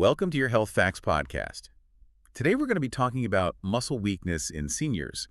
welcome to your Health Facts podcast. Today we're going to be talking about muscle weakness in seniors,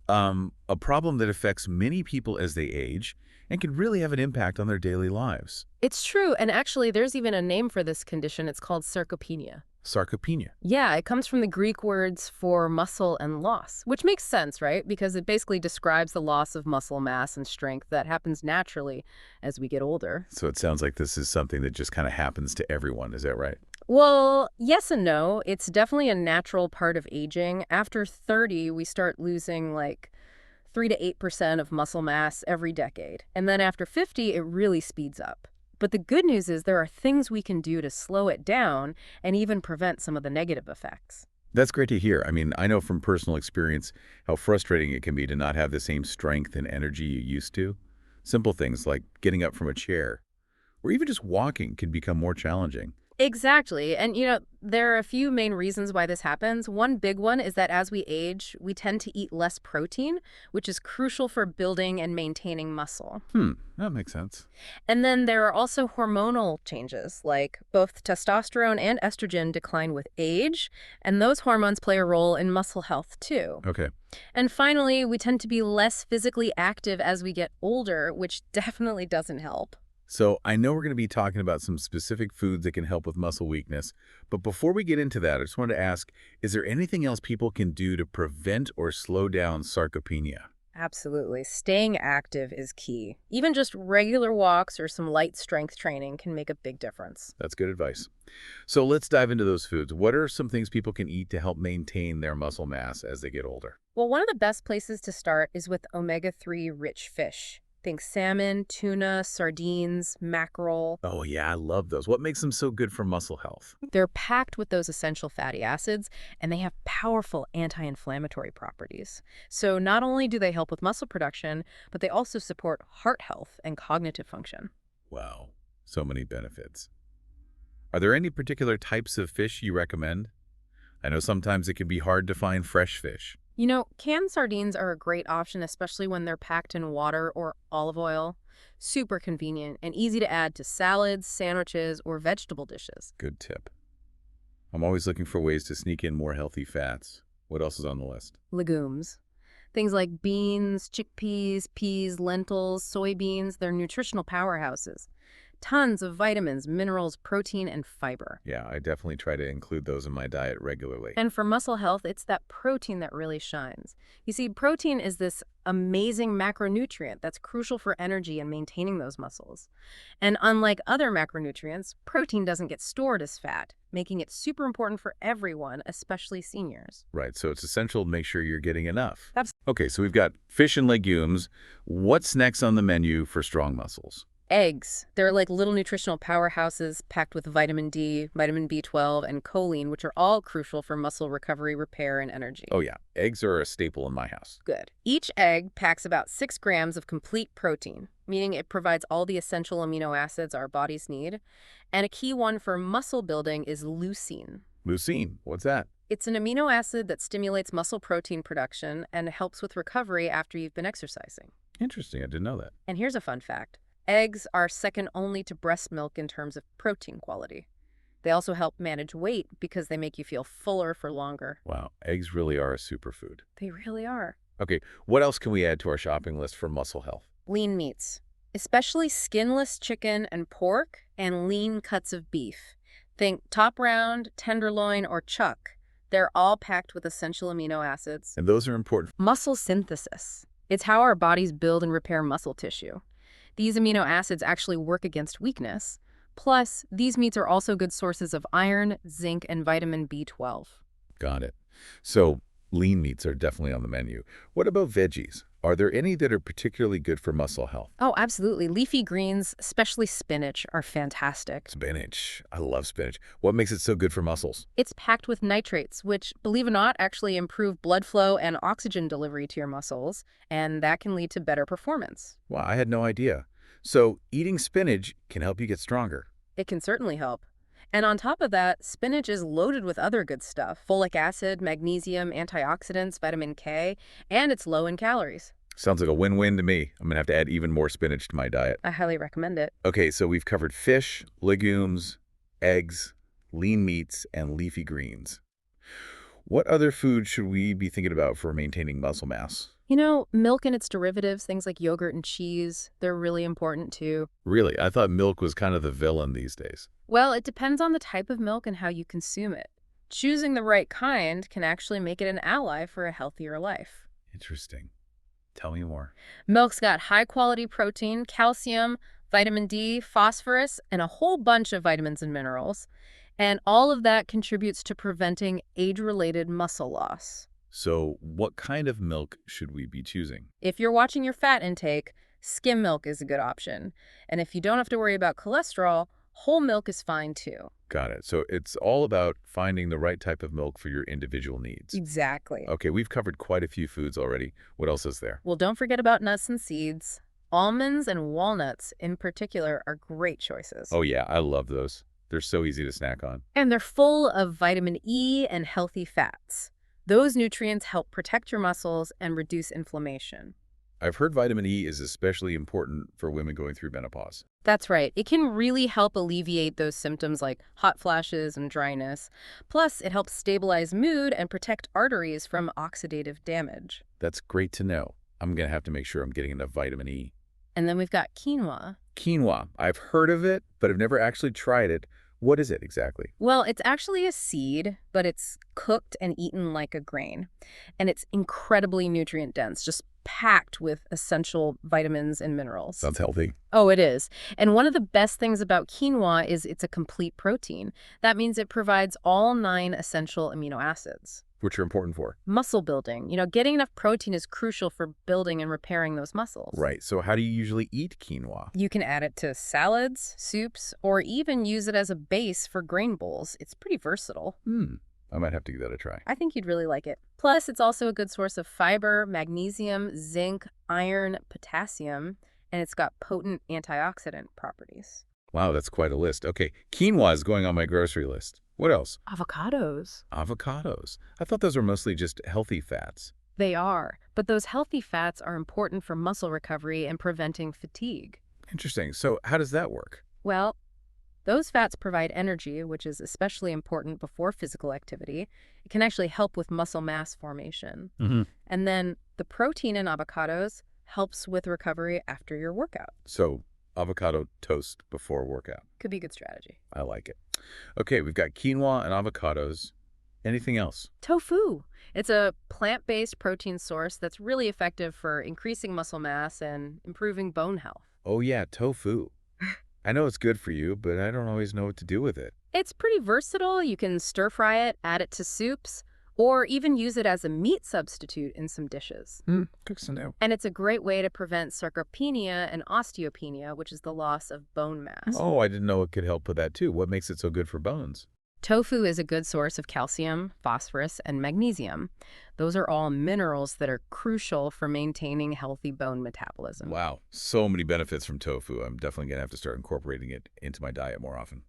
a problem that affects many people as they age and can really have an impact on their daily lives. It's true, and actually there's even a name for this condition. It's called sarcopenia. Sarcopenia. Yeah, it comes from the Greek words for muscle and loss, which makes sense, right? Because it basically describes the loss of muscle mass and strength that happens naturally as we get older. So it sounds like this is something that just kind of happens to everyone, is that right? Well, yes and no. It's definitely a natural part of aging. After 30, we start losing like 3 to 8% of muscle mass every decade. And then after 50, it really speeds up. But the good news is there are things we can do to slow it down and even prevent some of the negative effects. That's great to hear. I mean, I know from personal experience how frustrating it can be to not have the same strength and energy you used to. Simple things like getting up from a chair or even just walking can become more challenging. Exactly. And, there are a few main reasons why this happens. One big one is that as we age, we tend to eat less protein, which is crucial for building and maintaining muscle. That makes sense. And then there are also hormonal changes, like both testosterone and estrogen decline with age, and those hormones play a role in muscle health too. Okay. And finally, we tend to be less physically active as we get older, which definitely doesn't help. So I know we're going to be talking about some specific foods that can help with muscle weakness, but before we get into that, I just wanted to ask, is there anything else people can do to prevent or slow down sarcopenia? Absolutely. Staying active is key. Even just regular walks or some light strength training can make a big difference. That's good advice. So let's dive into those foods. What are some things people can eat to help maintain their muscle mass as they get older? Well, one of the best places to start is with omega-3 rich fish. Think salmon, tuna, sardines, mackerel. Oh yeah, I love those. What makes them so good for muscle health? They're packed with those essential fatty acids, and they have powerful anti-inflammatory properties. So not only do they help with muscle production, but they also support heart health and cognitive function. Wow, so many benefits. Are there any particular types of fish you recommend? I know sometimes it can be hard to find fresh fish. Canned sardines are a great option, especially when they're packed in water or olive oil. Super convenient and easy to add to salads, sandwiches, or vegetable dishes. Good tip. I'm always looking for ways to sneak in more healthy fats. What else is on the list? Legumes. Things like beans, chickpeas, peas, lentils, soybeans, they're nutritional powerhouses. Tons of vitamins, minerals, protein, and fiber. Yeah, I definitely try to include those in my diet regularly. And for muscle health, it's that protein that really shines. You see, protein is this amazing macronutrient that's crucial for energy and maintaining those muscles. And unlike other macronutrients, protein doesn't get stored as fat, making it super important for everyone, especially seniors. Right, so it's essential to make sure you're getting enough. That's Okay, so we've got fish and legumes. What's next on the menu for strong muscles? eggs. They're like little nutritional powerhouses packed with vitamin D, vitamin B12, and choline, which are all crucial for muscle recovery, repair, and energy. Oh yeah, eggs are a staple in my house. Good. Each egg packs about 6 grams of complete protein, meaning it provides all the essential amino acids our bodies need. And a key one for muscle building is leucine. Leucine, what's that? It's an amino acid that stimulates muscle protein production and helps with recovery after you've been exercising. Interesting, I didn't know that. And here's a fun fact. Eggs are second only to breast milk in terms of protein quality. They also help manage weight because they make you feel fuller for longer. Wow, eggs really are a superfood. They really are. Okay, what else can we add to our shopping list for muscle health? Lean meats, especially skinless chicken and pork and lean cuts of beef. Think top round, tenderloin, or chuck. They're all packed with essential amino acids. And those are important. Muscle synthesis. It's how our bodies build and repair muscle tissue. These amino acids actually work against weakness. Plus, these meats are also good sources of iron, zinc, and vitamin B12. Got it. So lean meats are definitely on the menu. What about veggies? Are there any that are particularly good for muscle health? Oh, absolutely. Leafy greens, especially spinach, are fantastic. Spinach. I love spinach. What makes it so good for muscles? It's packed with nitrates, which, believe it or not, actually improve blood flow and oxygen delivery to your muscles, and that can lead to better performance. Wow, I had no idea. So eating spinach can help you get stronger. It can certainly help. And on top of that, spinach is loaded with other good stuff. Folic acid, magnesium, antioxidants, vitamin K, and it's low in calories. Sounds like a win-win to me. I'm going to have to add even more spinach to my diet. I highly recommend it. Okay, so we've covered fish, legumes, eggs. lean meats, and leafy greens. What other foods should we be thinking about for maintaining muscle mass? Milk and its derivatives, things like yogurt and cheese, they're really important too. Really, I thought milk was kind of the villain these days. Well, it depends on the type of milk and how you consume it. Choosing the right kind can actually make it an ally for a healthier life. Interesting. Tell me more. Milk's got high-quality protein, calcium, vitamin D, phosphorus, and a whole bunch of vitamins and minerals. And all of that contributes to preventing age-related muscle loss. So, what kind of milk should we be choosing? If you're watching your fat intake, skim milk is a good option. And if you don't have to worry about cholesterol, whole milk is fine too. Got it. So, it's all about finding the right type of milk for your individual needs. Exactly. Okay, we've covered quite a few foods already. What else is there? Well, don't forget about nuts and seeds. Almonds and walnuts, in particular, are great choices. Oh, yeah, I love those. They're so easy to snack on. And they're full of vitamin E and healthy fats. Those nutrients help protect your muscles and reduce inflammation. I've heard vitamin E is especially important for women going through menopause. That's right. It can really help alleviate those symptoms like hot flashes and dryness. Plus, it helps stabilize mood and protect arteries from oxidative damage. That's great to know. I'm going to have to make sure I'm getting enough vitamin E. And then we've got quinoa. Quinoa. I've heard of it, but I've never actually tried it. What is it exactly? Well, it's actually a seed, but it's cooked and eaten like a grain. And it's incredibly nutrient dense, just packed with essential vitamins and minerals. Sounds healthy. Oh, it is. And one of the best things about quinoa is it's a complete protein. That means it provides all 9 essential amino acids. Which are important for. Muscle building. Getting enough protein is crucial for building and repairing those muscles. Right. So how do you usually eat quinoa? You can add it to salads, soups, or even use it as a base for grain bowls. It's pretty versatile. I might have to give that a try. I think you'd really like it. Plus, it's also a good source of fiber, magnesium, zinc, iron, potassium, and it's got potent antioxidant properties. Wow, that's quite a list. Okay, quinoa is going on my grocery list. What else? Avocados. Avocados. I thought those were mostly just healthy fats. They are, but those healthy fats are important for muscle recovery and preventing fatigue. Interesting. So how does that work? Well, those fats provide energy, which is especially important before physical activity. It can actually help with muscle mass formation. And then the protein in avocados helps with recovery after your workout. So avocado toast before workout. Could be a good strategy. I like it. Okay, we've got quinoa and avocados. Anything else? Tofu. It's a plant-based protein source that's really effective for increasing muscle mass and improving bone health. Oh yeah, tofu. I know it's good for you, but I don't always know what to do with it. It's pretty versatile. You can stir-fry it, add it to soups, or even use it as a meat substitute in some dishes. Cook some now. And it's a great way to prevent sarcopenia and osteopenia, which is the loss of bone mass. Oh, I didn't know it could help with that too. What makes it so good for bones? Tofu is a good source of calcium, phosphorus, and magnesium. Those are all minerals that are crucial for maintaining healthy bone metabolism. Wow, so many benefits from tofu. I'm definitely going to have to start incorporating it into my diet more often.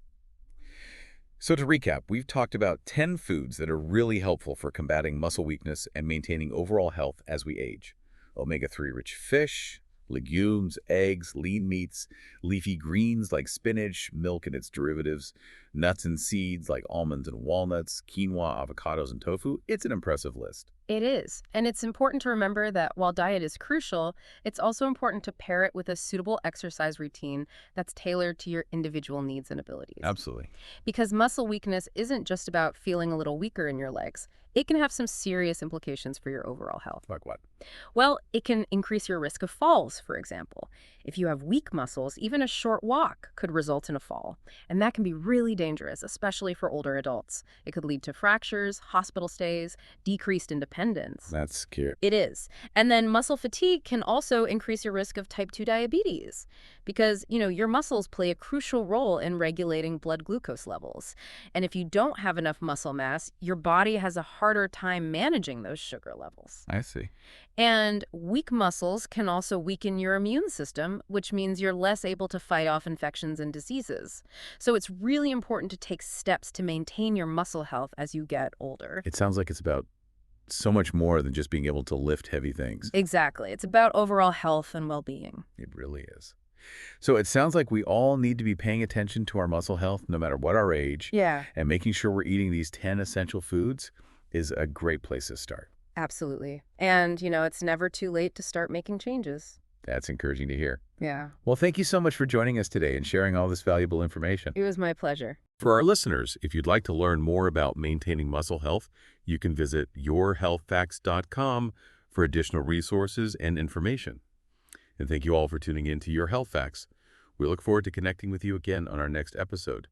So to recap, we've talked about 10 foods that are really helpful for combating muscle weakness and maintaining overall health as we age. Omega-3 rich fish, legumes, eggs, lean meats, leafy greens like spinach, milk and its derivatives, nuts and seeds like almonds and walnuts, quinoa, avocados, and tofu. It's an impressive list. It is. And it's important to remember that while diet is crucial, it's also important to pair it with a suitable exercise routine that's tailored to your individual needs and abilities. Absolutely. Because muscle weakness isn't just about feeling a little weaker in your legs. It can have some serious implications for your overall health. Like what? Well, it can increase your risk of falls, for example. If you have weak muscles, even a short walk could result in a fall. And that can be really dangerous, especially for older adults. It could lead to fractures, hospital stays, decreased independence. That's scary. It is. And then muscle fatigue can also increase your risk of type 2 diabetes because, your muscles play a crucial role in regulating blood glucose levels. And if you don't have enough muscle mass, your body has a harder time managing those sugar levels. I see. And weak muscles can also weaken your immune system, which means you're less able to fight off infections and diseases. So it's really important to take steps to maintain your muscle health as you get older. It sounds like it's about so much more than just being able to lift heavy things. Exactly. It's about overall health and well-being. It really is. So it sounds like we all need to be paying attention to our muscle health no matter what our age, Yeah, and making sure we're eating these 10 essential foods is a great place to start. absolutely. And, it's never too late to start making changes. That's encouraging to hear. Yeah. Well, thank you so much for joining us today and sharing all this valuable information. It was my pleasure. For our listeners, if you'd like to learn more about maintaining muscle health, you can visit yourhealthfacts.com for additional resources and information. And thank you all for tuning in to Your Health Facts. We look forward to connecting with you again on our next episode.